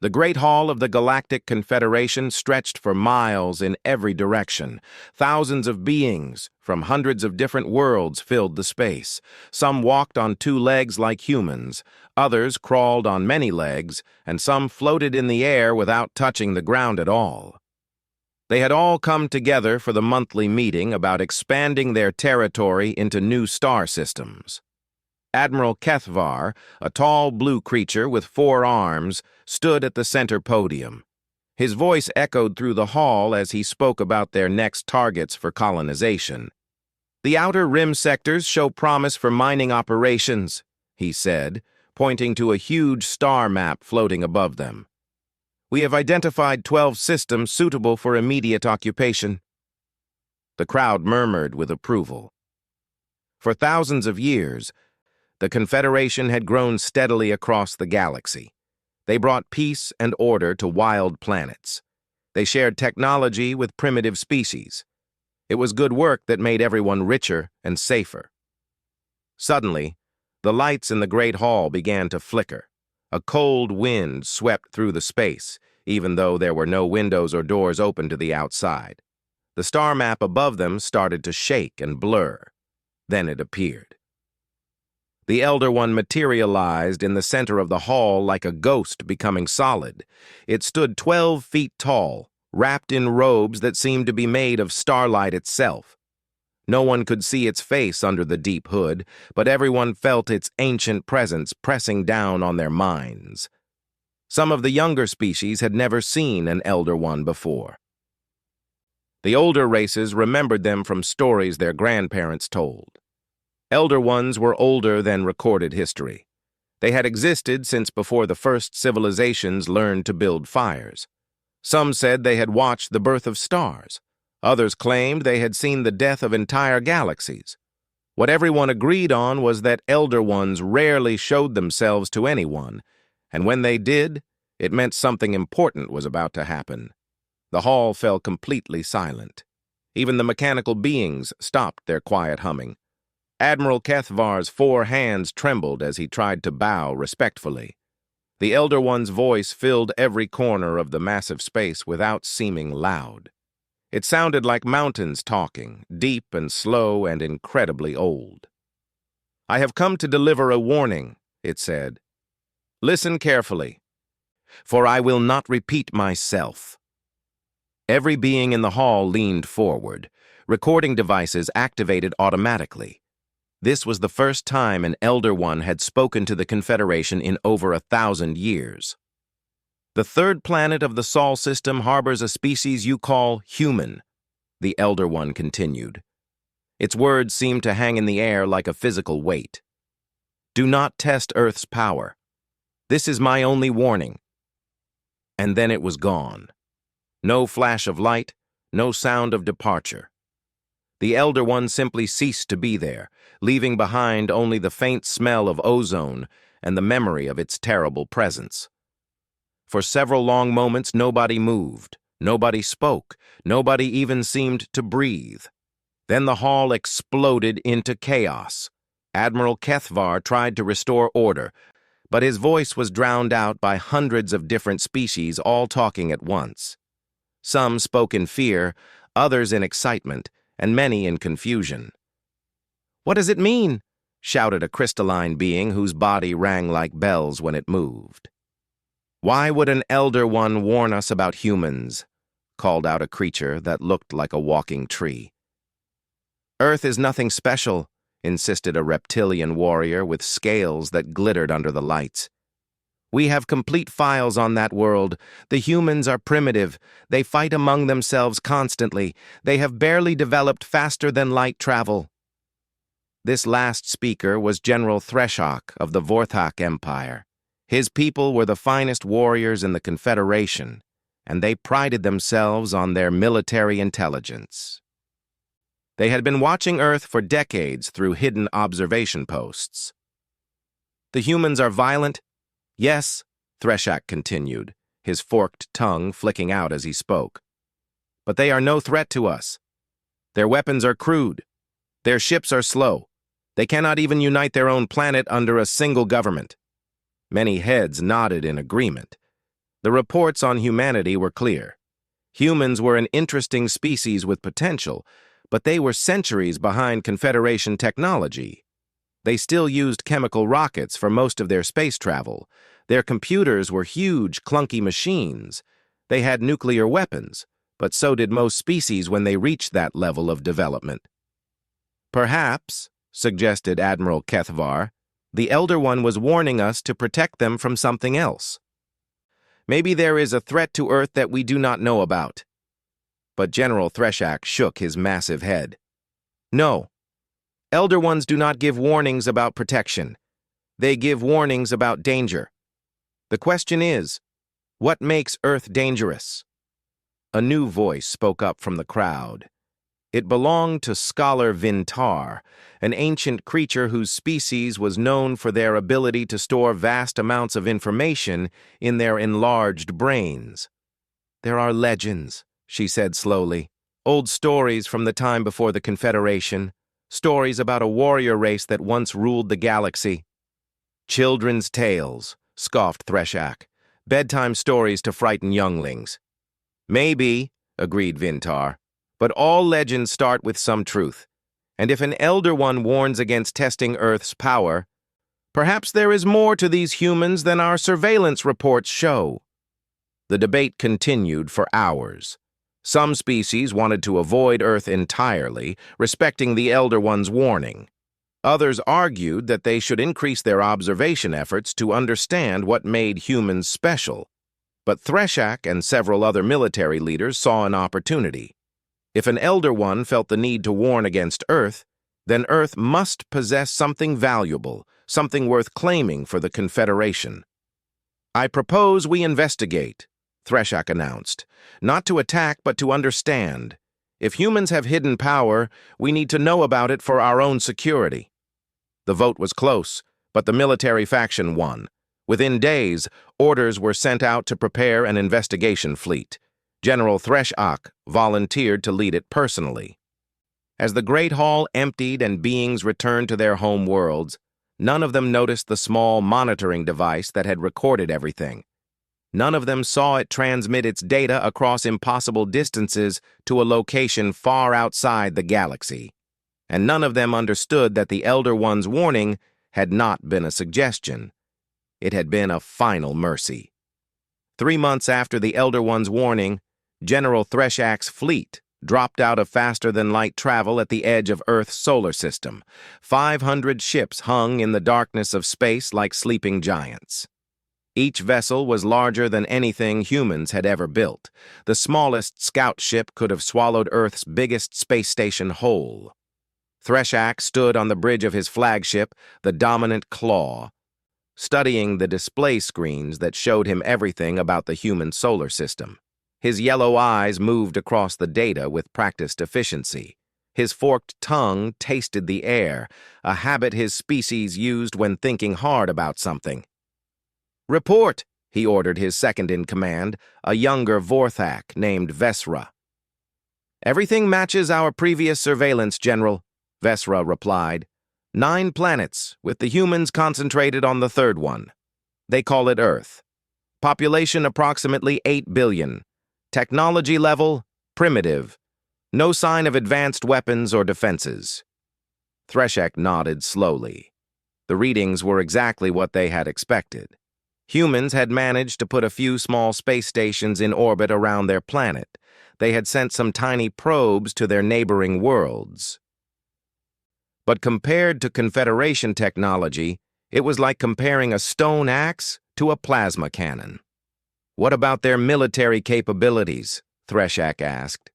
The Great Hall of the Galactic Confederation stretched for miles in every direction. Thousands of beings from hundreds of different worlds filled the space. Some walked on two legs like humans, others crawled on many legs, and some floated in the air without touching the ground at all. They had all come together for the monthly meeting about expanding their territory into new star systems. Admiral Kethvar, a tall blue creature with 4 arms, stood at the center podium. His voice echoed through the hall as he spoke about their next targets for colonization. "The outer rim sectors show promise for mining operations," he said, pointing to a huge star map floating above them. "We have identified 12 systems suitable for immediate occupation." The crowd murmured with approval. For thousands of years, the Confederation had grown steadily across the galaxy. They brought peace and order to wild planets. They shared technology with primitive species. It was good work that made everyone richer and safer. Suddenly, the lights in the Great Hall began to flicker. A cold wind swept through the space, even though there were no windows or doors open to the outside. The star map above them started to shake and blur. Then it appeared. The Elder One materialized in the center of the hall like a ghost becoming solid. It stood 12 feet tall, wrapped in robes that seemed to be made of starlight itself. No one could see its face under the deep hood, but everyone felt its ancient presence pressing down on their minds. Some of the younger species had never seen an Elder One before. The older races remembered them from stories their grandparents told. Elder Ones were older than recorded history. They had existed since before the first civilizations learned to build fires. Some said they had watched the birth of stars. Others claimed they had seen the death of entire galaxies. What everyone agreed on was that Elder Ones rarely showed themselves to anyone, and when they did, it meant something important was about to happen. The hall fell completely silent. Even the mechanical beings stopped their quiet humming. Admiral Kethvar's 4 hands trembled as he tried to bow respectfully. The Elder One's voice filled every corner of the massive space without seeming loud. It sounded like mountains talking, deep and slow and incredibly old. "I have come to deliver a warning," it said. "Listen carefully, for I will not repeat myself." Every being in the hall leaned forward. Recording devices activated automatically. This was the first time an Elder One had spoken to the Confederation in over 1,000 years. "The third planet of the Sol system harbors a species you call human," the Elder One continued. Its words seemed to hang in the air like a physical weight. "Do not test Earth's power. This is my only warning." And then it was gone. No flash of light, no sound of departure. The Elder One simply ceased to be there, leaving behind only the faint smell of ozone and the memory of its terrible presence. For several long moments, nobody moved, nobody spoke, nobody even seemed to breathe. Then the hall exploded into chaos. Admiral Kethvar tried to restore order, but his voice was drowned out by hundreds of different species all talking at once. Some spoke in fear, others in excitement, and many in confusion. "What does it mean?" shouted a crystalline being whose body rang like bells when it moved. "Why would an Elder One warn us about humans?" called out a creature that looked like a walking tree. "Earth is nothing special," insisted a reptilian warrior with scales that glittered under the lights. "We have complete files on that world. The humans are primitive. They fight among themselves constantly. They have barely developed faster than light travel." This last speaker was General Threshock of the Vorthak Empire. His people were the finest warriors in the Confederation, and they prided themselves on their military intelligence. They had been watching Earth for decades through hidden observation posts. "The humans are violent?" "Yes," Threshock continued, his forked tongue flicking out as he spoke. "But they are no threat to us. Their weapons are crude. Their ships are slow. They cannot even unite their own planet under a single government." Many heads nodded in agreement. The reports on humanity were clear. Humans were an interesting species with potential, but they were centuries behind Confederation technology. They still used chemical rockets for most of their space travel. Their computers were huge, clunky machines. They had nuclear weapons, but so did most species when they reached that level of development. Perhaps, suggested Admiral Kethvar, the Elder One was warning us to protect them from something else. Maybe there is a threat to Earth that we do not know about. But General Threshak shook his massive head. No. Elder Ones do not give warnings about protection. They give warnings about danger. The question is, what makes Earth dangerous? A new voice spoke up from the crowd. It belonged to Scholar Vintar, an ancient creature whose species was known for their ability to store vast amounts of information in their enlarged brains. There are legends, she said slowly, old stories from the time before the Confederation, stories about a warrior race that once ruled the galaxy. Children's tales, scoffed Threshak, bedtime stories to frighten younglings. Maybe, agreed Vintar, but all legends start with some truth. And if an Elder One warns against testing Earth's power, perhaps there is more to these humans than our surveillance reports show. The debate continued for hours. Some species wanted to avoid Earth entirely, respecting the Elder One's warning. Others argued that they should increase their observation efforts to understand what made humans special. But Threshak and several other military leaders saw an opportunity. If an Elder One felt the need to warn against Earth, then Earth must possess something valuable, something worth claiming for the Confederation. I propose we investigate, Threshak announced. Not to attack, but to understand. If humans have hidden power, we need to know about it for our own security. The vote was close, but the military faction won. Within days, orders were sent out to prepare an investigation fleet. General Threshak volunteered to lead it personally. As the Great Hall emptied and beings returned to their home worlds, none of them noticed the small monitoring device that had recorded everything. None of them saw it transmit its data across impossible distances to a location far outside the galaxy. And none of them understood that the Elder One's warning had not been a suggestion. It had been a final mercy. 3 months after the Elder One's warning, General Threshak's fleet dropped out of faster-than-light travel at the edge of Earth's solar system. 500 ships hung in the darkness of space like sleeping giants. Each vessel was larger than anything humans had ever built. The smallest scout ship could have swallowed Earth's biggest space station whole. Threshak stood on the bridge of his flagship, the Dominant Claw, studying the display screens that showed him everything about the human solar system. His yellow eyes moved across the data with practiced efficiency. His forked tongue tasted the air, a habit his species used when thinking hard about something. "Report," he ordered his second-in-command, a younger Vorthak named Vesra. "Everything matches our previous surveillance, General," Vesra replied. 9 planets, with the humans concentrated on the third one. They call it Earth. Population approximately 8 billion. Technology level, primitive. No sign of advanced weapons or defenses. Threshak nodded slowly. The readings were exactly what they had expected. Humans had managed to put a few small space stations in orbit around their planet. They had sent some tiny probes to their neighboring worlds. But compared to Confederation technology, it was like comparing a stone axe to a plasma cannon. "What about their military capabilities?" Threshak asked.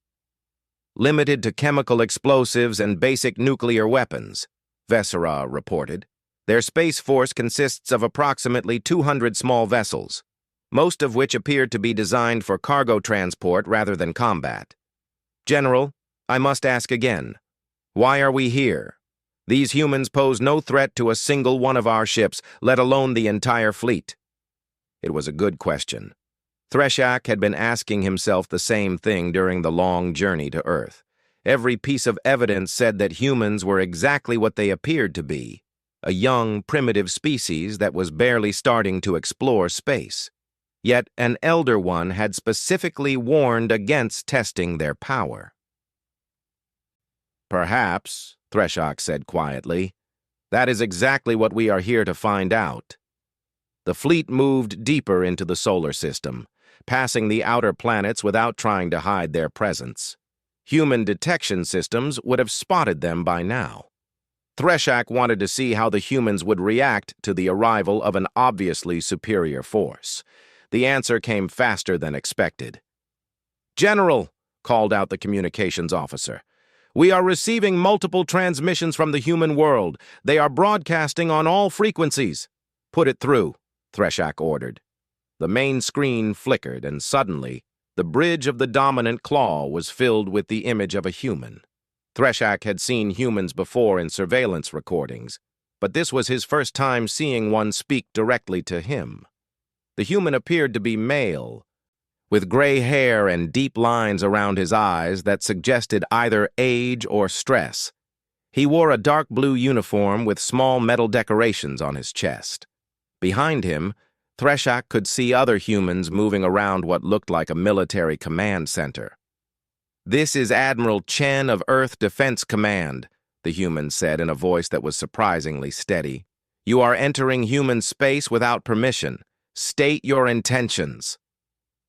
"Limited to chemical explosives and basic nuclear weapons," Vesera reported. "Their space force consists of approximately 200 small vessels, most of which appeared to be designed for cargo transport rather than combat. General, I must ask again, why are we here? These humans pose no threat to a single one of our ships, let alone the entire fleet." It was a good question. Threshak had been asking himself the same thing during the long journey to Earth. Every piece of evidence said that humans were exactly what they appeared to be, a young, primitive species that was barely starting to explore space. Yet an Elder One had specifically warned against testing their power. "Perhaps," Threshock said quietly, "that is exactly what we are here to find out." The fleet moved deeper into the solar system, passing the outer planets without trying to hide their presence. Human detection systems would have spotted them by now. Threshock wanted to see how the humans would react to the arrival of an obviously superior force. The answer came faster than expected. "General," called out the communications officer, "we are receiving multiple transmissions from the human world. They are broadcasting on all frequencies." "Put it through," Threshock ordered. The main screen flickered, and suddenly, the bridge of the dominant claw was filled with the image of a human. Threshock had seen humans before in surveillance recordings, but this was his first time seeing one speak directly to him. The human appeared to be male, with gray hair and deep lines around his eyes that suggested either age or stress. He wore a dark blue uniform with small metal decorations on his chest. Behind him, Threshock could see other humans moving around what looked like a military command center. "This is Admiral Chen of Earth Defense Command," the human said in a voice that was surprisingly steady. "You are entering human space without permission. State your intentions."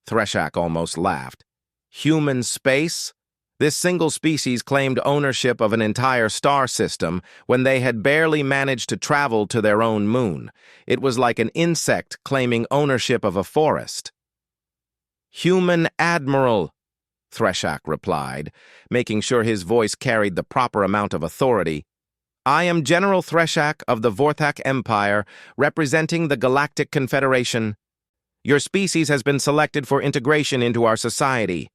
Threshock almost laughed. Human space? This single species claimed ownership of an entire star system when they had barely managed to travel to their own moon. It was like an insect claiming ownership of a forest. "Human Admiral," Threshock replied, making sure his voice carried the proper amount of authority. "I am General Threshock of the Vorthak Empire, representing the Galactic Confederation. Your species has been selected for integration into our society.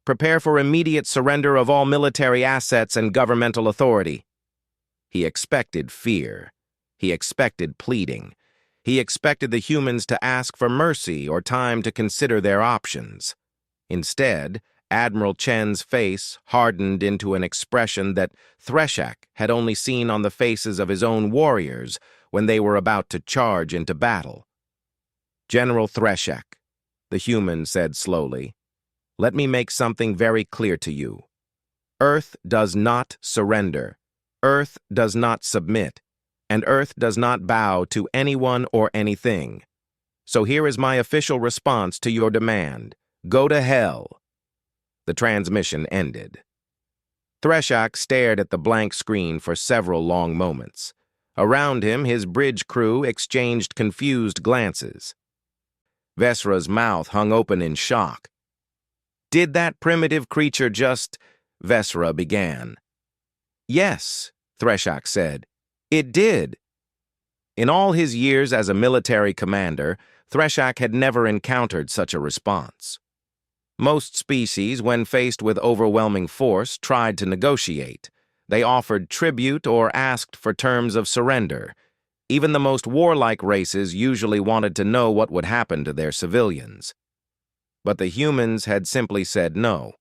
Prepare for immediate surrender of all military assets and governmental authority." He expected fear. He expected pleading. He expected the humans to ask for mercy or time to consider their options. Instead, Admiral Chen's face hardened into an expression that Threshock had only seen on the faces of his own warriors when they were about to charge into battle. "General Threshock," the human said slowly, "let me make something very clear to you. Earth does not surrender. Earth does not submit. And Earth does not bow to anyone or anything. So here is my official response to your demand. Go to hell." The transmission ended. Threshock stared at the blank screen for several long moments. Around him, his bridge crew exchanged confused glances. Vesra's mouth hung open in shock. "Did that primitive creature just—" Vesra began. "Yes," Threshock said. "It did." In all his years as a military commander, Threshock had never encountered such a response. Most species, when faced with overwhelming force, tried to negotiate. They offered tribute or asked for terms of surrender. Even the most warlike races usually wanted to know what would happen to their civilians. But the humans had simply said no.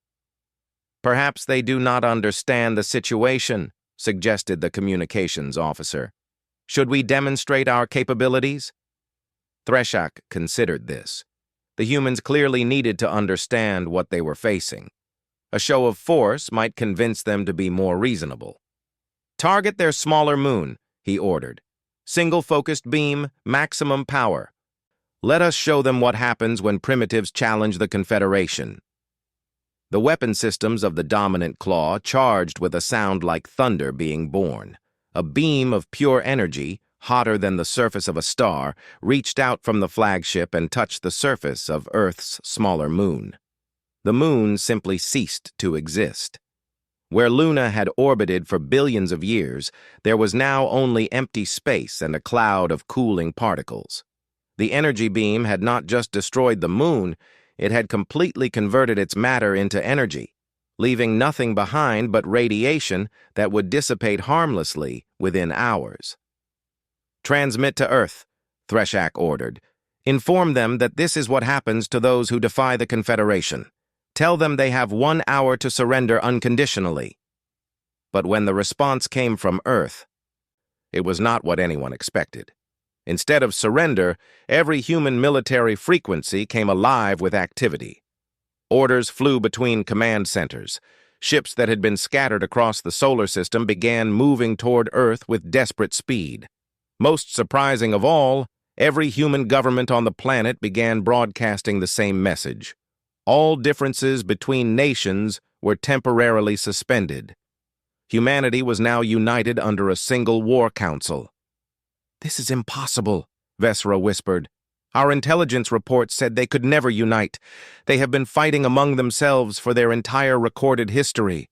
"Perhaps they do not understand the situation," suggested the communications officer. "Should we demonstrate our capabilities?" Threshock considered this. The humans clearly needed to understand what they were facing. A show of force might convince them to be more reasonable. "Target their smaller moon," he ordered. "Single-focused beam, maximum power. Let us show them what happens when primitives challenge the Confederation." The weapon systems of the dominant claw charged with a sound like thunder being born. A beam of pure energy, hotter than the surface of a star, reached out from the flagship and touched the surface of Earth's smaller moon. The moon simply ceased to exist. Where Luna had orbited for billions of years, there was now only empty space and a cloud of cooling particles. The energy beam had not just destroyed the moon, it had completely converted its matter into energy, leaving nothing behind but radiation that would dissipate harmlessly within hours. "Transmit to Earth," Threshock ordered. "Inform them that this is what happens to those who defy the Confederation. Tell them they have 1 hour to surrender unconditionally." But when the response came from Earth, it was not what anyone expected. Instead of surrender, every human military frequency came alive with activity. Orders flew between command centers. Ships that had been scattered across the solar system began moving toward Earth with desperate speed. Most surprising of all, every human government on the planet began broadcasting the same message. All differences between nations were temporarily suspended. Humanity was now united under a single war council. "This is impossible," Vesra whispered. "Our intelligence reports said they could never unite. They have been fighting among themselves for their entire recorded history."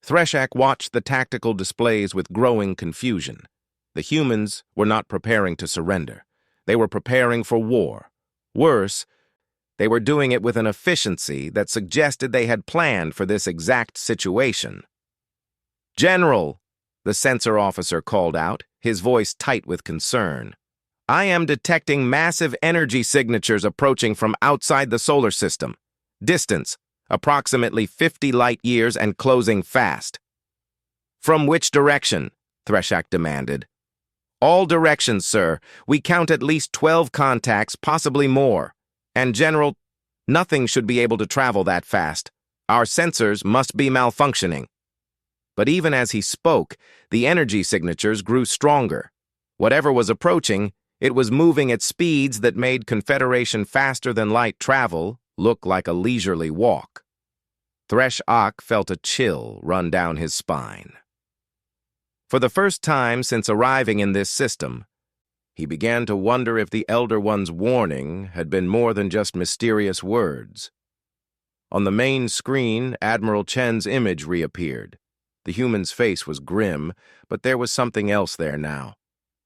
Threshak watched the tactical displays with growing confusion. The humans were not preparing to surrender. They were preparing for war. Worse, they were doing it with an efficiency that suggested they had planned for this exact situation. "General," the sensor officer called out, his voice tight with concern, "I am detecting massive energy signatures approaching from outside the solar system. Distance, approximately 50 light years and closing fast." "From which direction?" Threshak demanded. "All directions, sir. We count at least 12 contacts, possibly more. And General, nothing should be able to travel that fast. Our sensors must be malfunctioning." But even as he spoke, the energy signatures grew stronger. Whatever was approaching, it was moving at speeds that made Confederation faster-than-light travel look like a leisurely walk. Threshak felt a chill run down his spine. For the first time since arriving in this system, he began to wonder if the Elder One's warning had been more than just mysterious words. On the main screen, Admiral Chen's image reappeared. The human's face was grim, but there was something else there now.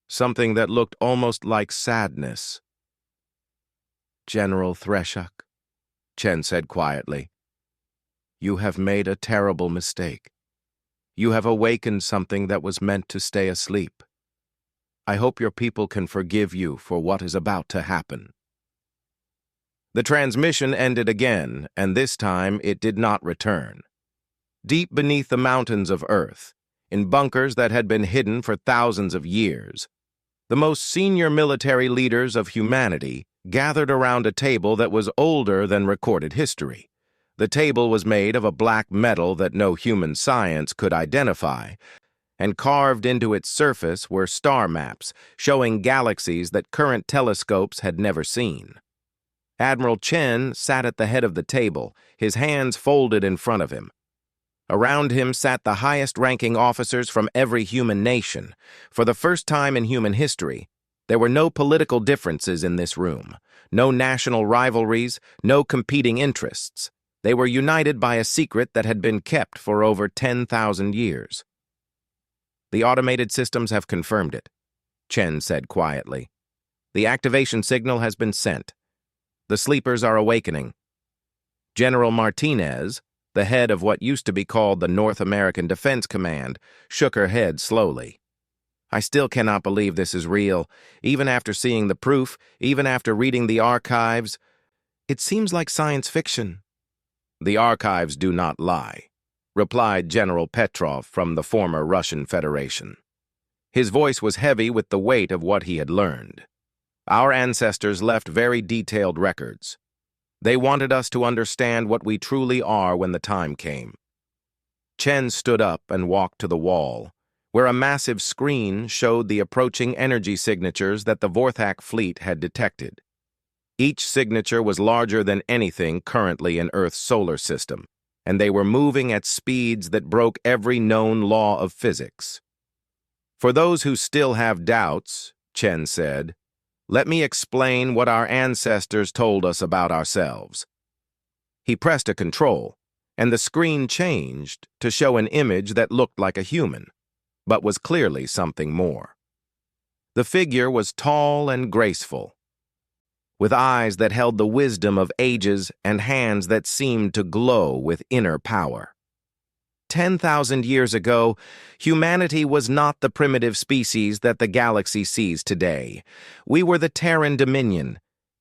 Something that looked almost like sadness. "General Threshak," Chen said quietly, "you have made a terrible mistake. You have awakened something that was meant to stay asleep. I hope your people can forgive you for what is about to happen." The transmission ended again, and this time it did not return. Deep beneath the mountains of Earth, in bunkers that had been hidden for thousands of years, the most senior military leaders of humanity gathered around a table that was older than recorded history. The table was made of a black metal that no human science could identify, and carved into its surface were star maps showing galaxies that current telescopes had never seen. Admiral Chen sat at the head of the table, his hands folded in front of him. Around him sat the highest-ranking officers from every human nation. For the first time in human history, there were no political differences in this room, no national rivalries, no competing interests. They were united by a secret that had been kept for over 10,000 years. "The automated systems have confirmed it," Chen said quietly. "The activation signal has been sent. The sleepers are awakening." General Martinez, the head of what used to be called the North American Defense Command, shook her head slowly. "I still cannot believe this is real, even after seeing the proof, even after reading the archives. It seems like science fiction." "The archives do not lie," replied General Petrov from the former Russian Federation. His voice was heavy with the weight of what he had learned. "Our ancestors left very detailed records. They wanted us to understand what we truly are when the time came." Chen stood up and walked to the wall, where a massive screen showed the approaching energy signatures that the Vorthak fleet had detected. Each signature was larger than anything currently in Earth's solar system, and they were moving at speeds that broke every known law of physics. "For those who still have doubts," Chen said, "let me explain what our ancestors told us about ourselves." He pressed a control, and the screen changed to show an image that looked like a human, but was clearly something more. The figure was tall and graceful, with eyes that held the wisdom of ages and hands that seemed to glow with inner power. 10,000 years ago, humanity was not the primitive species that the galaxy sees today. We were the Terran Dominion,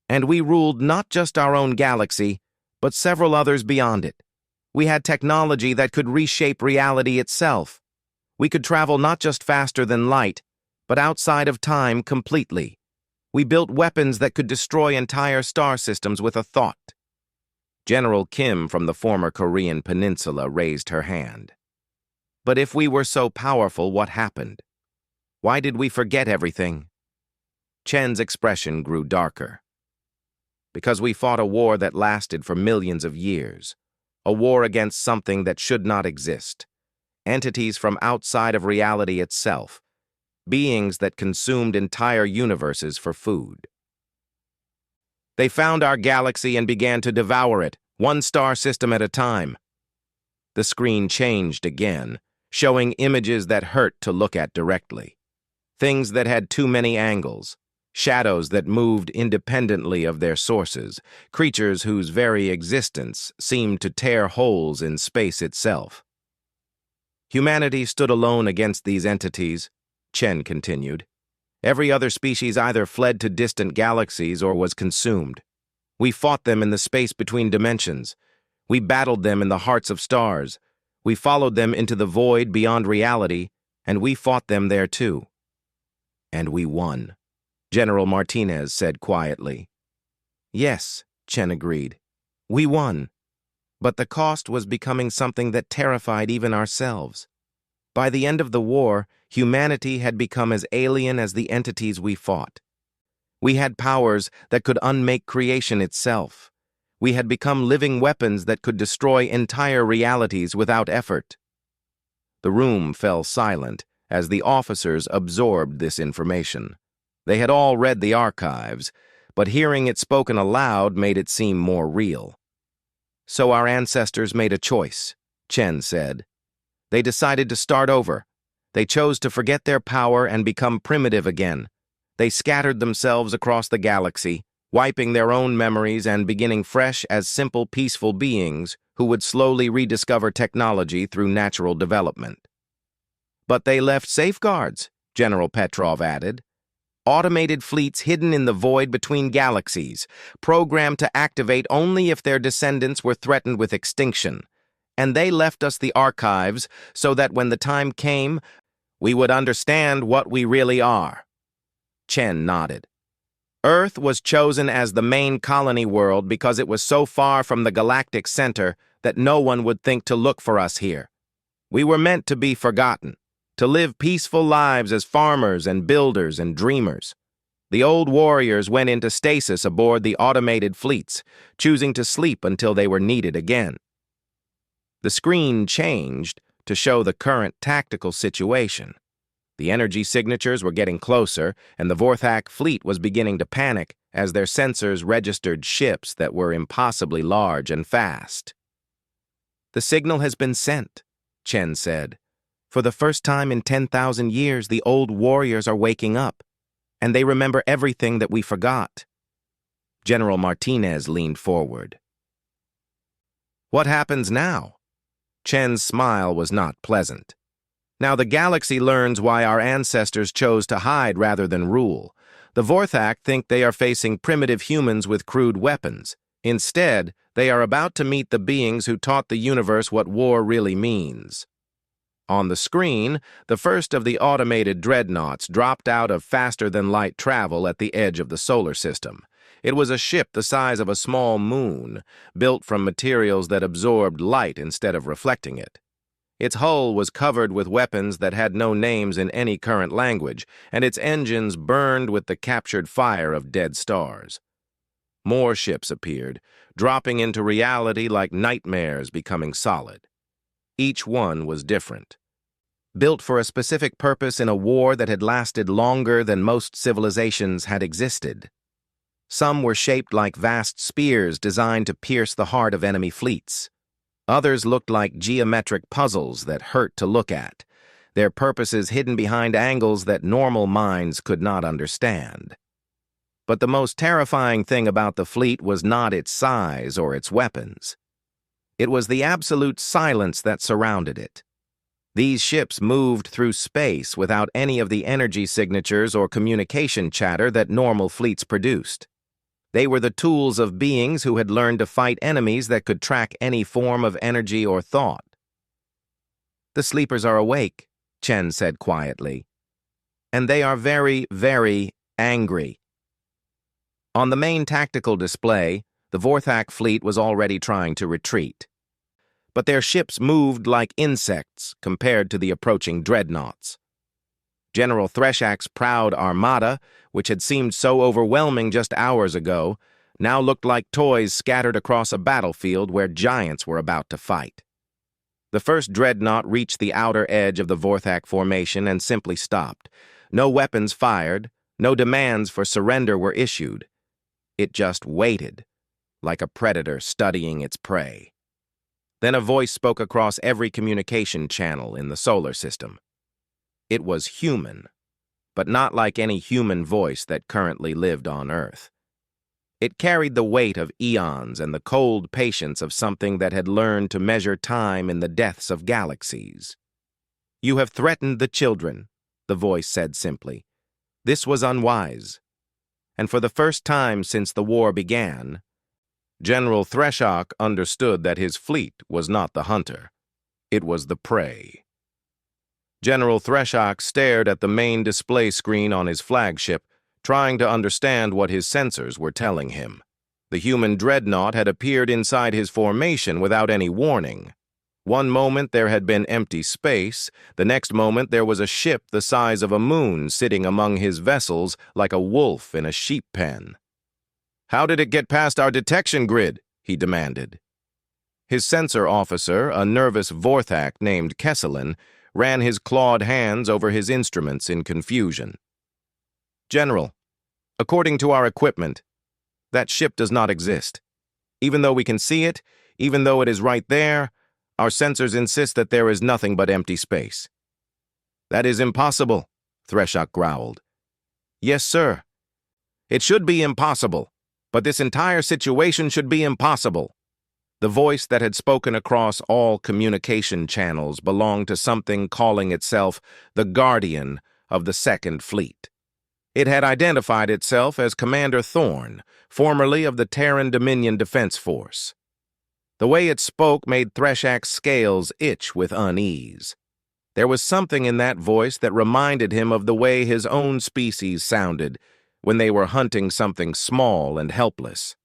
and we ruled not just our own galaxy, but several others beyond it. We had technology that could reshape reality itself. We could travel not just faster than light, but outside of time completely. We built weapons that could destroy entire star systems with a thought. General Kim from the former Korean peninsula raised her hand. But if we were so powerful, what happened? Why did we forget everything? Chen's expression grew darker. Because we fought a war that lasted for millions of years. A war against something that should not exist. Entities from outside of reality itself. Beings that consumed entire universes for food. They found our galaxy and began to devour it, one star system at a time. The screen changed again, showing images that hurt to look at directly. Things that had too many angles, shadows that moved independently of their sources, creatures whose very existence seemed to tear holes in space itself. Humanity stood alone against these entities, Chen continued. Every other species either fled to distant galaxies or was consumed. We fought them in the space between dimensions. We battled them in the hearts of stars. We followed them into the void beyond reality, and we fought them there too. And we won, General Martinez said quietly. Yes, Chen agreed. We won. But the cost was becoming something that terrified even ourselves. By the end of the war, humanity had become as alien as the entities we fought. We had powers that could unmake creation itself. We had become living weapons that could destroy entire realities without effort. The room fell silent as the officers absorbed this information. They had all read the archives, but hearing it spoken aloud made it seem more real. So our ancestors made a choice, Chen said. They decided to start over. They chose to forget their power and become primitive again. They scattered themselves across the galaxy, wiping their own memories and beginning fresh as simple, peaceful beings who would slowly rediscover technology through natural development. But they left safeguards, General Petrov added. Automated fleets hidden in the void between galaxies, programmed to activate only if their descendants were threatened with extinction. And they left us the archives so that when the time came, we would understand what we really are. Chen nodded. Earth was chosen as the main colony world because it was so far from the galactic center that no one would think to look for us here. We were meant to be forgotten, to live peaceful lives as farmers and builders and dreamers. The old warriors went into stasis aboard the automated fleets, choosing to sleep until they were needed again. The screen changed to show the current tactical situation. The energy signatures were getting closer, and the Vorthak fleet was beginning to panic as their sensors registered ships that were impossibly large and fast. The signal has been sent, Chen said. For the first time in 10,000 years, the old warriors are waking up, and they remember everything that we forgot. General Martinez leaned forward. What happens now? Chen's smile was not pleasant. Now the galaxy learns why our ancestors chose to hide rather than rule. The Vorthak think they are facing primitive humans with crude weapons. Instead, they are about to meet the beings who taught the universe what war really means. On the screen, the first of the automated dreadnoughts dropped out of faster-than-light travel at the edge of the solar system. It was a ship the size of a small moon, built from materials that absorbed light instead of reflecting it. Its hull was covered with weapons that had no names in any current language, and its engines burned with the captured fire of dead stars. More ships appeared, dropping into reality like nightmares becoming solid. Each one was different. Built for a specific purpose in a war that had lasted longer than most civilizations had existed. Some were shaped like vast spears designed to pierce the heart of enemy fleets. Others looked like geometric puzzles that hurt to look at, their purposes hidden behind angles that normal minds could not understand. But the most terrifying thing about the fleet was not its size or its weapons. It was the absolute silence that surrounded it. These ships moved through space without any of the energy signatures or communication chatter that normal fleets produced. They were the tools of beings who had learned to fight enemies that could track any form of energy or thought. The sleepers are awake, Chen said quietly. and they are very, very angry. On the main tactical display, the Vorthak fleet was already trying to retreat. But their ships moved like insects compared to the approaching dreadnoughts. General Threshak's proud armada, which had seemed so overwhelming just hours ago, now looked like toys scattered across a battlefield where giants were about to fight. The first dreadnought reached the outer edge of the Vorthak formation and simply stopped. No weapons fired, no demands for surrender were issued. It just waited, like a predator studying its prey. Then a voice spoke across every communication channel in the solar system. It was human, but not like any human voice that currently lived on Earth. It carried the weight of eons and the cold patience of something that had learned to measure time in the depths of galaxies. "You have threatened the children," the voice said simply. "This was unwise." And for the first time since the war began, General Threshak understood that his fleet was not the hunter. It was the prey. General Threshak stared at the main display screen on his flagship, trying to understand what his sensors were telling him. The human dreadnought had appeared inside his formation without any warning. One moment there had been empty space, the next moment there was a ship the size of a moon sitting among his vessels like a wolf in a sheep pen. "How did it get past our detection grid?" he demanded. His sensor officer, a nervous Vorthak named Kesselin, ran his clawed hands over his instruments in confusion. "General, according to our equipment, that ship does not exist. Even though we can see it, even though it is right there, our sensors insist that there is nothing but empty space." "That is impossible," Threshak growled. "Yes, sir. It should be impossible, but this entire situation should be impossible." The voice that had spoken across all communication channels belonged to something calling itself the Guardian of the Second Fleet. It had identified itself as Commander Thorn, formerly of the Terran Dominion Defense Force. The way it spoke made Threshak's scales itch with unease. There was something in that voice that reminded him of the way his own species sounded when they were hunting something small and helpless.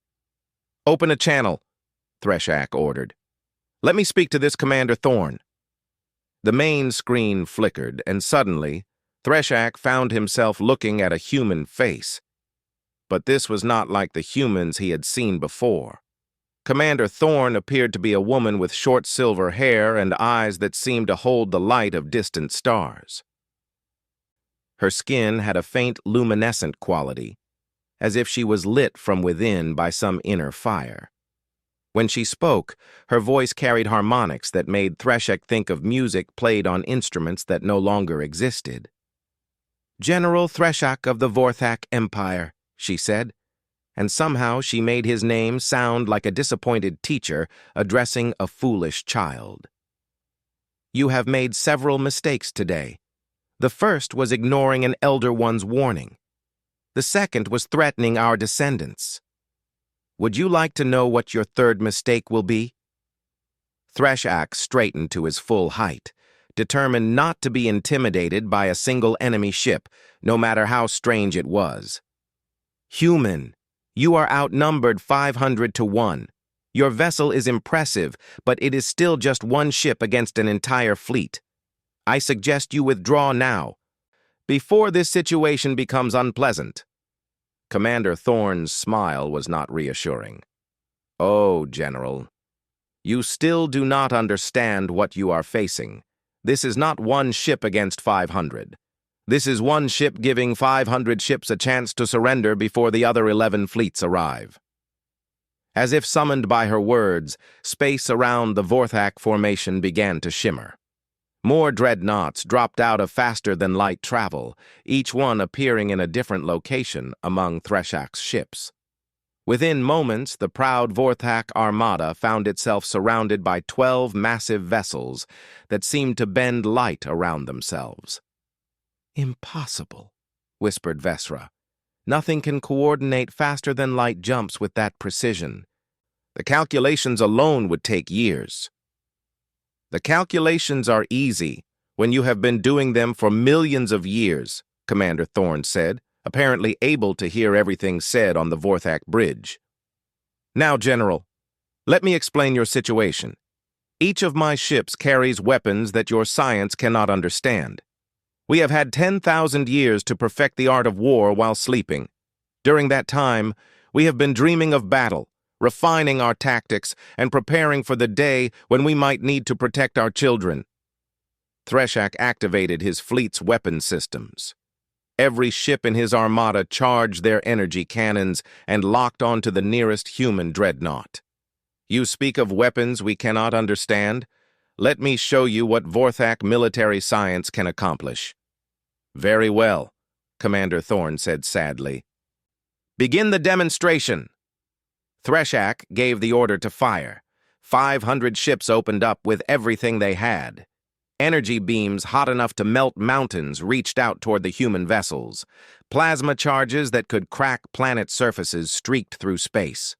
"Open a channel," Threshak ordered. "Let me speak to this Commander Thorn." The main screen flickered, and suddenly, Threshak found himself looking at a human face. But this was not like the humans he had seen before. Commander Thorn appeared to be a woman with short silver hair and eyes that seemed to hold the light of distant stars. Her skin had a faint luminescent quality, as if she was lit from within by some inner fire. When she spoke, her voice carried harmonics that made Threshak think of music played on instruments that no longer existed. "General Threshak of the Vorthak Empire," she said, and somehow she made his name sound like a disappointed teacher addressing a foolish child. "You have made several mistakes today. The first was ignoring an elder one's warning. The second was threatening our descendants. Would you like to know what your third mistake will be?" Threshak straightened to his full height, determined not to be intimidated by a single enemy ship, no matter how strange it was. "Human, you are outnumbered 500 to 1. Your vessel is impressive, but it is still just one ship against an entire fleet. I suggest you withdraw now, before this situation becomes unpleasant." Commander Thorn's smile was not reassuring. "Oh, General, you still do not understand what you are facing. This is not one ship against 500. This is one ship giving 500 ships a chance to surrender before the other 11 fleets arrive." As if summoned by her words, space around the Vorthak formation began to shimmer. More dreadnoughts dropped out of faster-than-light travel, each one appearing in a different location among Threshak's ships. Within moments, the proud Vorthak armada found itself surrounded by 12 massive vessels that seemed to bend light around themselves. "Impossible," whispered Vesra. "Nothing can coordinate faster-than-light jumps with that precision. The calculations alone would take years." "The calculations are easy when you have been doing them for millions of years," Commander Thorne said, apparently able to hear everything said on the Vorthak bridge. Now, General, let me explain your situation. Each of my ships carries weapons that your science cannot understand. We have had 10,000 years to perfect the art of war while sleeping. During that time, we have been dreaming of battle, refining our tactics, and preparing for the day when we might need to protect our children. Threshak activated his fleet's weapon systems. Every ship in his armada charged their energy cannons and locked onto the nearest human dreadnought. You speak of weapons we cannot understand? Let me show you what Vorthak military science can accomplish. Very well, Commander Thorne said sadly. Begin the demonstration. Threshak gave the order to fire. 500 ships opened up with everything they had. Energy beams hot enough to melt mountains reached out toward the human vessels. Plasma charges that could crack planet surfaces streaked through space.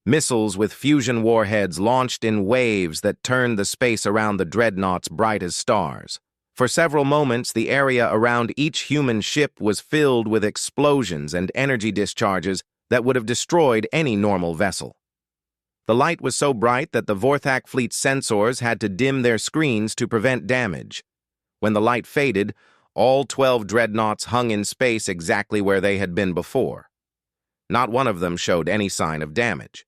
Missiles with fusion warheads launched in waves that turned the space around the dreadnoughts bright as stars. For several moments, the area around each human ship was filled with explosions and energy discharges that would have destroyed any normal vessel. The light was so bright that the Vorthak fleet's sensors had to dim their screens to prevent damage. When the light faded, all 12 dreadnoughts hung in space exactly where they had been before. Not one of them showed any sign of damage.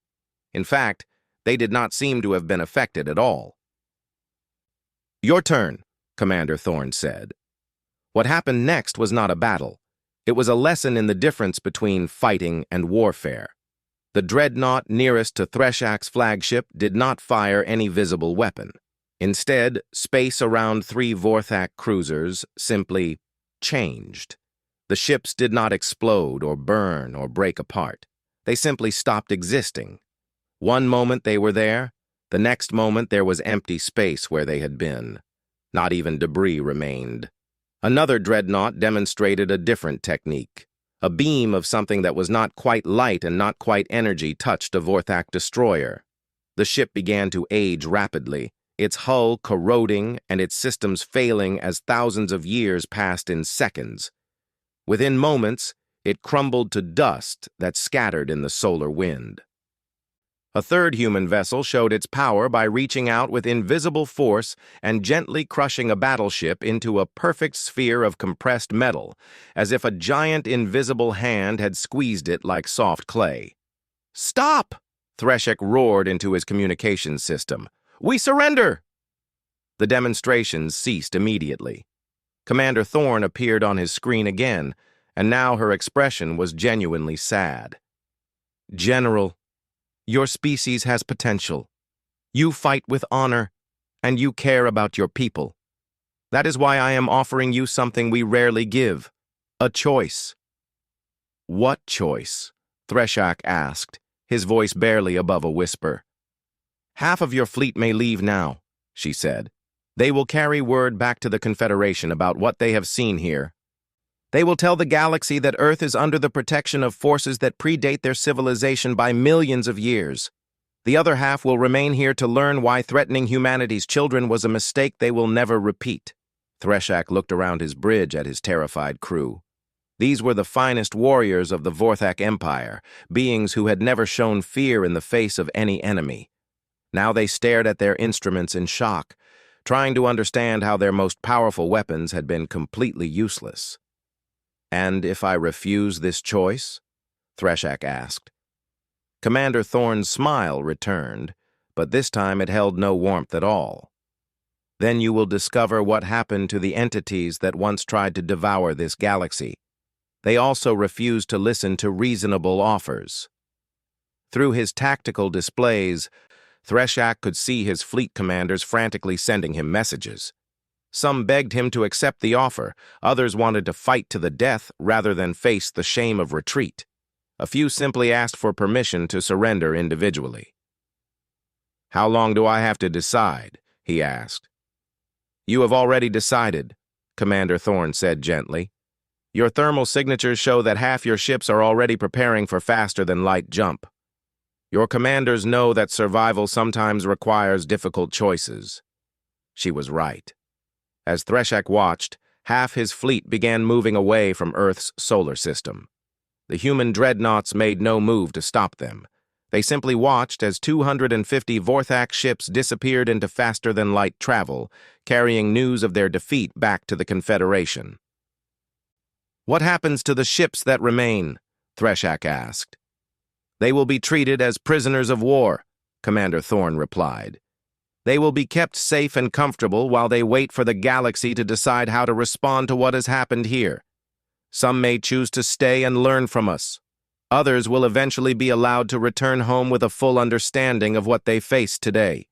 In fact, they did not seem to have been affected at all. Your turn, Commander Thorne said. What happened next was not a battle. It was a lesson in the difference between fighting and warfare. The dreadnought nearest to Threshak's flagship did not fire any visible weapon. Instead, space around 3 Vorthak cruisers simply changed. The ships did not explode or burn or break apart. They simply stopped existing. One moment they were there, the next moment there was empty space where they had been. Not even debris remained. Another dreadnought demonstrated a different technique. A beam of something that was not quite light and not quite energy touched a Vorthak destroyer. The ship began to age rapidly, its hull corroding and its systems failing as thousands of years passed in seconds. Within moments, it crumbled to dust that scattered in the solar wind. A third human vessel showed its power by reaching out with invisible force and gently crushing a battleship into a perfect sphere of compressed metal, as if a giant invisible hand had squeezed it like soft clay. "Stop!" Threshak roared into his communications system. "We surrender!" The demonstrations ceased immediately. Commander Thorne appeared on his screen again, and now her expression was genuinely sad. "General, your species has potential. You fight with honor, and you care about your people. That is why I am offering you something we rarely give, a choice." "What choice?" Threshak asked, his voice barely above a whisper. "Half of your fleet may leave now," she said. "They will carry word back to the Confederation about what they have seen here. They will tell the galaxy that Earth is under the protection of forces that predate their civilization by millions of years. The other half will remain here to learn why threatening humanity's children was a mistake they will never repeat." Threshak looked around his bridge at his terrified crew. These were the finest warriors of the Vorthak Empire, beings who had never shown fear in the face of any enemy. Now they stared at their instruments in shock, trying to understand how their most powerful weapons had been completely useless. "And if I refuse this choice?" Threshak asked. Commander Thorne's smile returned, but this time it held no warmth at all. "Then you will discover what happened to the entities that once tried to devour this galaxy. They also refused to listen to reasonable offers." Through his tactical displays, Threshak could see his fleet commanders frantically sending him messages. Some begged him to accept the offer, others wanted to fight to the death rather than face the shame of retreat. A few simply asked for permission to surrender individually. "How long do I have to decide?" he asked. "You have already decided," Commander Thorne said gently. "Your thermal signatures show that half your ships are already preparing for faster-than-light jump. Your commanders know that survival sometimes requires difficult choices." She was right. As Threshak watched, Half his fleet began moving away from Earth's solar system. The human dreadnoughts made no move to stop them. They simply watched as 250 Vorthak ships disappeared into faster-than-light travel, carrying news of their defeat back to the Confederation. "What happens to the ships that remain?" Threshak asked. "They will be treated as prisoners of war," Commander Thorn replied. "They will be kept safe and comfortable while they wait for the galaxy to decide how to respond to what has happened here. Some may choose to stay and learn from us. Others will eventually be allowed to return home with a full understanding of what they face today."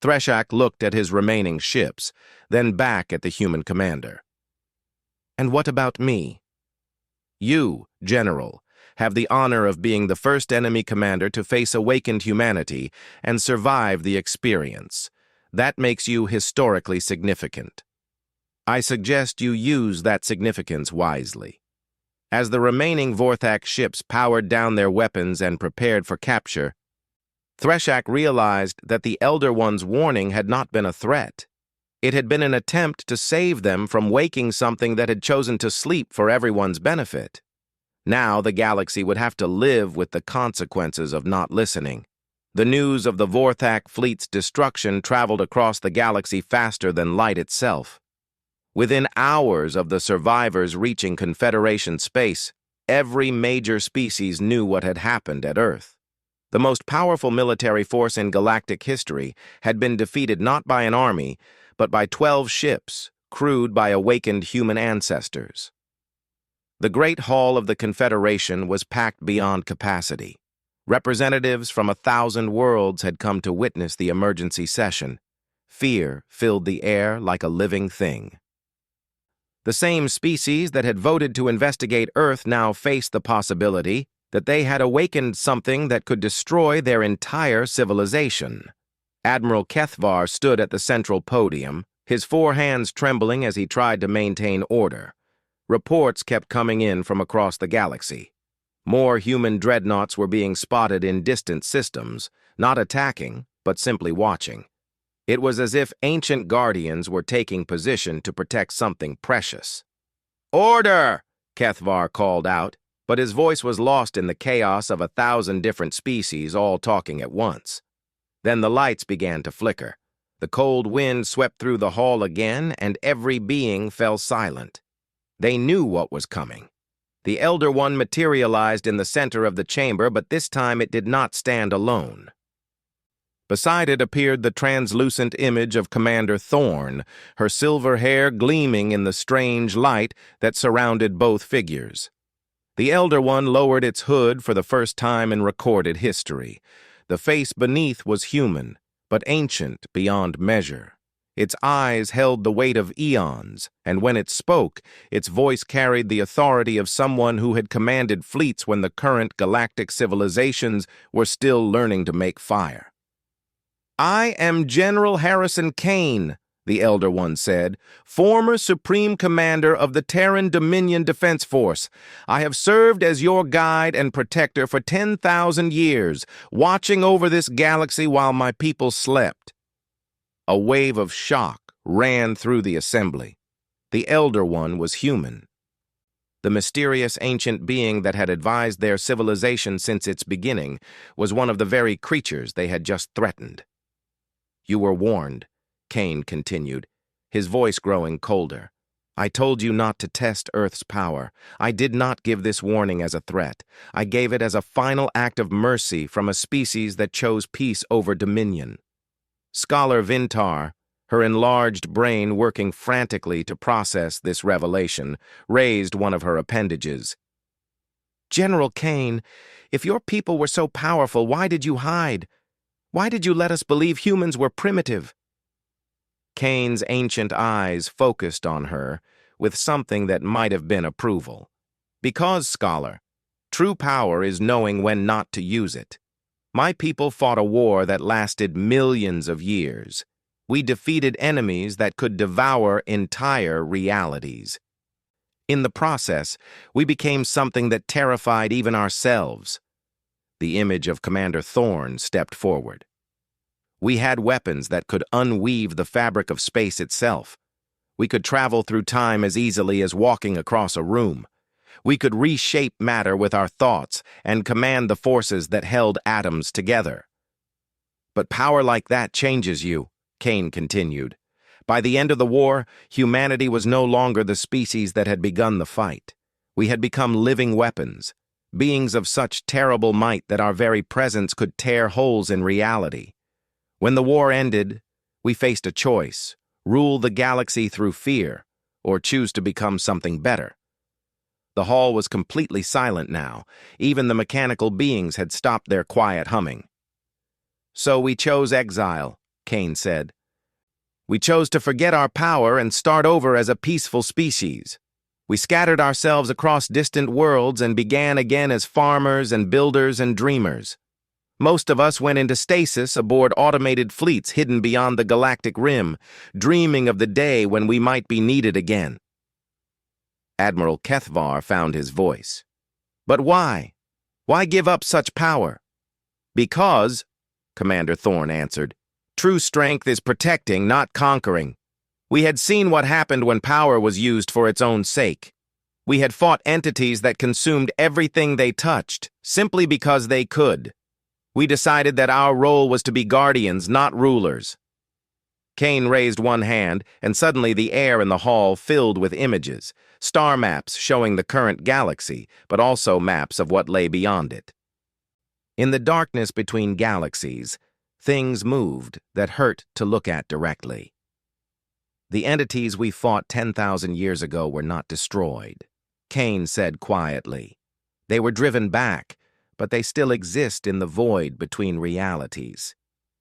Threshak looked at his remaining ships, then back at the human commander. "And what about me?" "You, General, have the honor of being the first enemy commander to face awakened humanity and survive the experience. That makes you historically significant. I suggest you use that significance wisely." As the remaining Vorthak ships powered down their weapons and prepared for capture, Threshak realized that the Elder One's warning had not been a threat. It had been an attempt to save them from waking something that had chosen to sleep for everyone's benefit. Now the galaxy would have to live with the consequences of not listening. The news of the Vorthak fleet's destruction traveled across the galaxy faster than light itself. Within hours of the survivors reaching Confederation space, every major species knew what had happened at Earth. The most powerful military force in galactic history had been defeated not by an army, but by 12 ships, crewed by awakened human ancestors. The Great Hall of the Confederation was packed beyond capacity. Representatives from 1,000 worlds had come to witness the emergency session. Fear filled the air like a living thing. The same species that had voted to investigate Earth now faced the possibility that they had awakened something that could destroy their entire civilization. Admiral Kethvar stood at the central podium, his 4 hands trembling as he tried to maintain order. Reports kept coming in from across the galaxy. More human dreadnoughts were being spotted in distant systems, not attacking, but simply watching. It was as if ancient guardians were taking position to protect something precious. "Order!" Kethvar called out, but his voice was lost in the chaos of 1,000 different species all talking at once. Then the lights began to flicker. The cold wind swept through the hall again, and every being fell silent. They knew what was coming. The Elder One materialized in the center of the chamber, but this time it did not stand alone. Beside it appeared the translucent image of Commander Thorn, her silver hair gleaming in the strange light that surrounded both figures. The Elder One lowered its hood for the first time in recorded history. The face beneath was human, but ancient beyond measure. Its eyes held the weight of eons, and when it spoke, its voice carried the authority of someone who had commanded fleets when the current galactic civilizations were still learning to make fire. "I am General Harrison Kane," the Elder One said, "former Supreme Commander of the Terran Dominion Defense Force. I have served as your guide and protector for 10,000 years, watching over this galaxy while my people slept." A wave of shock ran through the assembly. The Elder One was human. The mysterious ancient being that had advised their civilization since its beginning was one of the very creatures they had just threatened. "You were warned," Kane continued, his voice growing colder. "I told you not to test Earth's power. I did not give this warning as a threat. I gave it as a final act of mercy from a species that chose peace over dominion." Scholar Vintar, her enlarged brain working frantically to process this revelation, raised one of her appendages. "General Kane, if your people were so powerful, why did you hide? Why did you let us believe humans were primitive?" Kane's ancient eyes focused on her with something that might have been approval. "Because, Scholar, true power is knowing when not to use it. My people fought a war that lasted millions of years. We defeated enemies that could devour entire realities. In the process, we became something that terrified even ourselves." The image of Commander Thorn stepped forward. "We had weapons that could unweave the fabric of space itself. We could travel through time as easily as walking across a room. We could reshape matter with our thoughts and command the forces that held atoms together. But power like that changes you, Kane continued. By the end of the war, humanity was no longer the species that had begun the fight. We had become living weapons, beings of such terrible might that our very presence could tear holes in reality. When the war ended, we faced a choice: rule the galaxy through fear, or choose to become something better. The hall was completely silent now. Even the mechanical beings had stopped their quiet humming. "So we chose exile," Kane said. "We chose to forget our power and start over as a peaceful species. We scattered ourselves across distant worlds and began again as farmers and builders and dreamers. Most of us went into stasis aboard automated fleets hidden beyond the galactic rim, dreaming of the day when we might be needed again." Admiral Kethvar found his voice. "But why? Why give up such power?" "Because," Commander Thorne answered, "true strength is protecting, not conquering. We had seen what happened when power was used for its own sake. We had fought entities that consumed everything they touched, simply because they could. We decided that our role was to be guardians, not rulers." Kane raised one hand, and suddenly the air in the hall filled with images, star maps showing the current galaxy, but also maps of what lay beyond it. In the darkness between galaxies, things moved that hurt to look at directly. The entities we fought 10,000 years ago were not destroyed, Kane said quietly. They were driven back, but they still exist in the void between realities.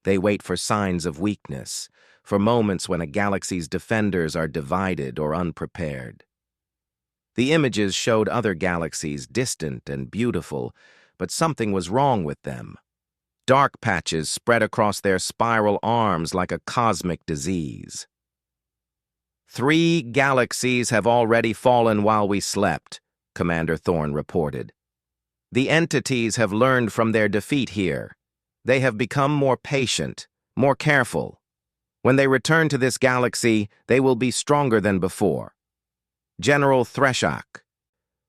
They wait for signs of weakness, for moments when a galaxy's defenders are divided or unprepared. The images showed other galaxies distant and beautiful, but something was wrong with them. Dark patches spread across their spiral arms like a cosmic disease. "3 galaxies have already fallen while we slept," Commander Thorne reported. "The entities have learned from their defeat here. They have become more patient, more careful. When they return to this galaxy, they will be stronger than before." General Threshak,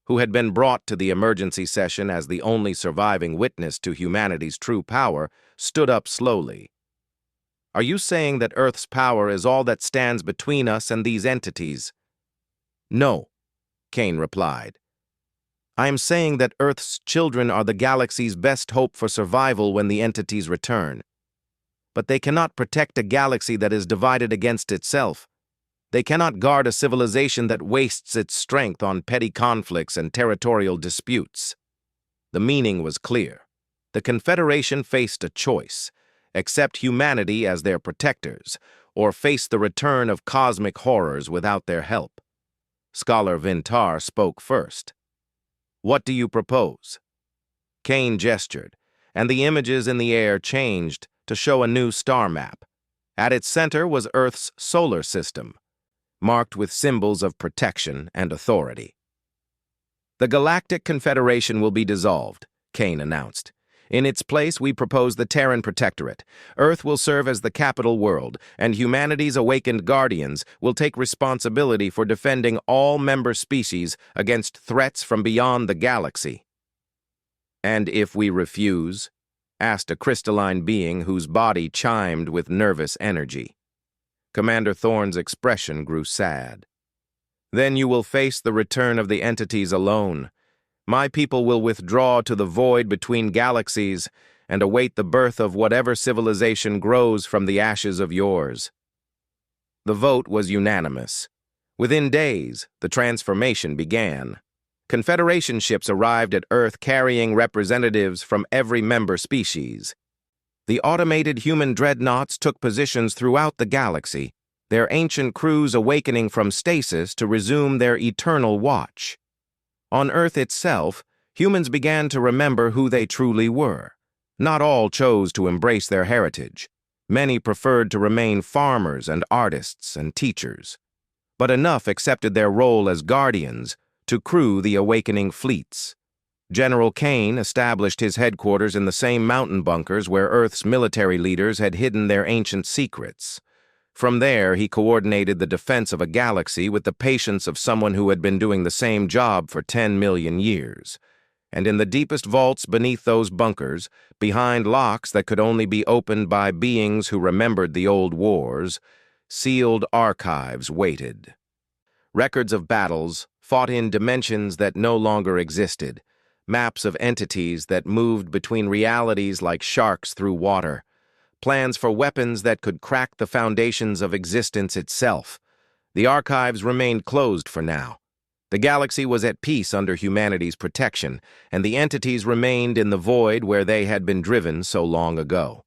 who had been brought to the emergency session as the only surviving witness to humanity's true power, stood up slowly. "Are you saying that Earth's power is all that stands between us and these entities?" "No," Kane replied. "I am saying that Earth's children are the galaxy's best hope for survival when the entities return. But they cannot protect a galaxy that is divided against itself. They cannot guard a civilization that wastes its strength on petty conflicts and territorial disputes." The meaning was clear. The Confederation faced a choice: accept humanity as their protectors, or face the return of cosmic horrors without their help. Scholar Vintar spoke first. "What do you propose?" Kane gestured, and the images in the air changed to show a new star map. At its center was Earth's solar system, marked with symbols of protection and authority. "The Galactic Confederation will be dissolved," Kane announced. "In its place, we propose the Terran Protectorate. Earth will serve as the capital world, and humanity's awakened guardians will take responsibility for defending all member species against threats from beyond the galaxy." "And if we refuse?" asked a crystalline being whose body chimed with nervous energy. Commander Thorne's expression grew sad. "Then you will face the return of the entities alone. My people will withdraw to the void between galaxies and await the birth of whatever civilization grows from the ashes of yours." The vote was unanimous. Within days, the transformation began. Confederation ships arrived at Earth carrying representatives from every member species. The automated human dreadnoughts took positions throughout the galaxy, their ancient crews awakening from stasis to resume their eternal watch. On Earth itself, humans began to remember who they truly were. Not all chose to embrace their heritage. Many preferred to remain farmers and artists and teachers. But enough accepted their role as guardians to crew the awakening fleets. General Kane established his headquarters in the same mountain bunkers where Earth's military leaders had hidden their ancient secrets. From there, he coordinated the defense of a galaxy with the patience of someone who had been doing the same job for 10 million years. And in the deepest vaults beneath those bunkers, behind locks that could only be opened by beings who remembered the old wars, sealed archives waited. Records of battles fought in dimensions that no longer existed, maps of entities that moved between realities like sharks through water, plans for weapons that could crack the foundations of existence itself. The archives remained closed for now. The galaxy was at peace under humanity's protection, and the entities remained in the void where they had been driven so long ago.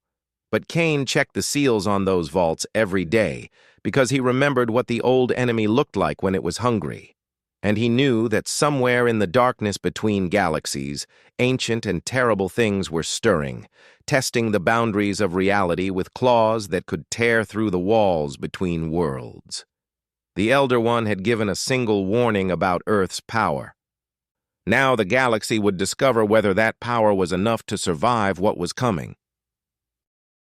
But Kane checked the seals on those vaults every day because he remembered what the old enemy looked like when it was hungry. And he knew that somewhere in the darkness between galaxies, ancient and terrible things were stirring, testing the boundaries of reality with claws that could tear through the walls between worlds. The Elder One had given a single warning about Earth's power. Now the galaxy would discover whether that power was enough to survive what was coming.